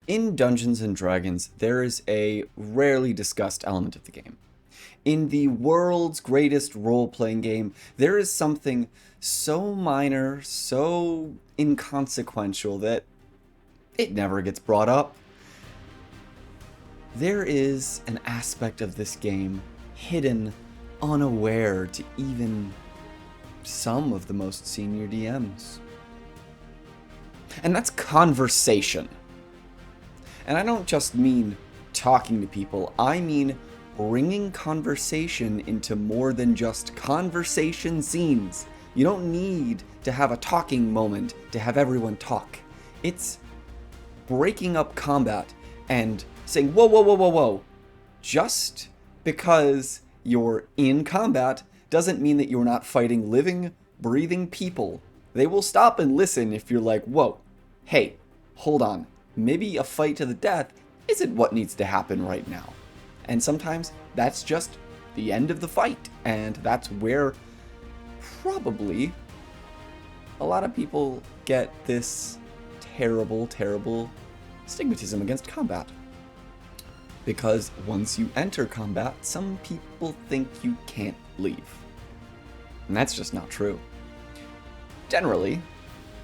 In Dungeons and Dragons, there is a rarely discussed element of the game. In the world's greatest role playing game, there is something so minor, so inconsequential that it never gets brought up. There is an aspect of this game hidden, unaware to even some of the most senior DMs. And that's conversation. And I don't just mean talking to people, I mean bringing conversation into more than just conversation scenes. You don't need to have a talking moment to have everyone talk. It's breaking up combat and saying, whoa, whoa, whoa, whoa, whoa. Just because you're in combat doesn't mean that you're not fighting living, breathing people. They will stop and listen if you're like, whoa, hey, hold on. Maybe a fight to the death isn't what needs to happen right now. And sometimes that's just the end of the fight. And that's where probably a lot of people get this terrible, terrible stigmatism against combat. Because once you enter combat, some people think you can't leave. And that's just not true. Generally,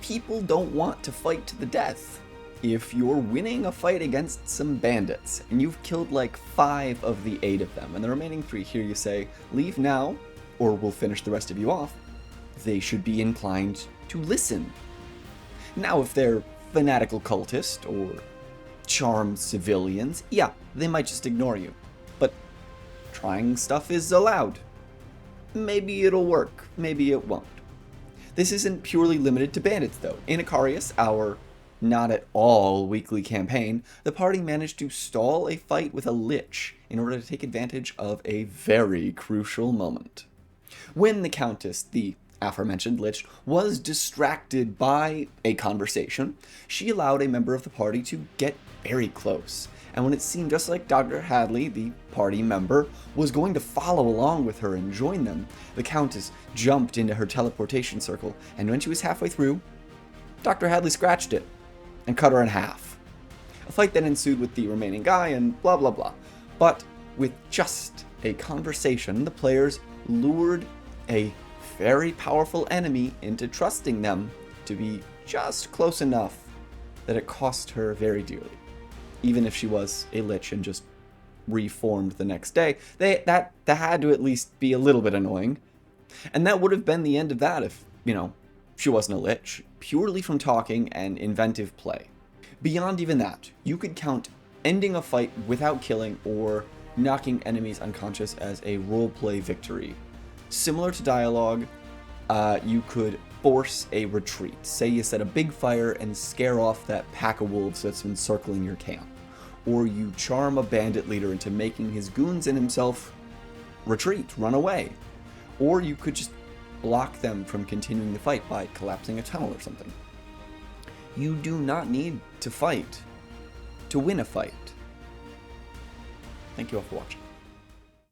people don't want to fight to the death. If you're winning a fight against some bandits, and you've killed like 5 of the 8 of them, and the remaining 3 hear you say, leave now, or we'll finish the rest of you off, they should be inclined to listen. Now, if they're fanatical cultists, or charmed civilians, yeah, they might just ignore you. But trying stuff is allowed. Maybe it'll work, maybe it won't. This isn't purely limited to bandits, though. In Icarius, our not at all weekly campaign, the party managed to stall a fight with a lich in order to take advantage of a very crucial moment. When the Countess, the aforementioned lich, was distracted by a conversation, she allowed a member of the party to get very close. And when it seemed just like Dr. Hadley, the party member, was going to follow along with her and join them, the Countess jumped into her teleportation circle, and when she was halfway through, Dr. Hadley scratched it and cut her in half. A fight then ensued with the remaining guy and blah blah blah. But with just a conversation, the players lured a very powerful enemy into trusting them to be just close enough that it cost her very dearly. Even if she was a lich and just reformed the next day, that had to at least be a little bit annoying. And that would have been the end of that if, she wasn't a lich, purely from talking and inventive play. Beyond even that, you could count ending a fight without killing or knocking enemies unconscious as a roleplay victory. Similar to dialogue, you could force a retreat. Say you set a big fire and scare off that pack of wolves that's been circling your camp. Or you charm a bandit leader into making his goons and himself retreat, run away. Or you could just block them from continuing the fight by collapsing a tunnel or something. You do not need to fight to win a fight. Thank you all for watching.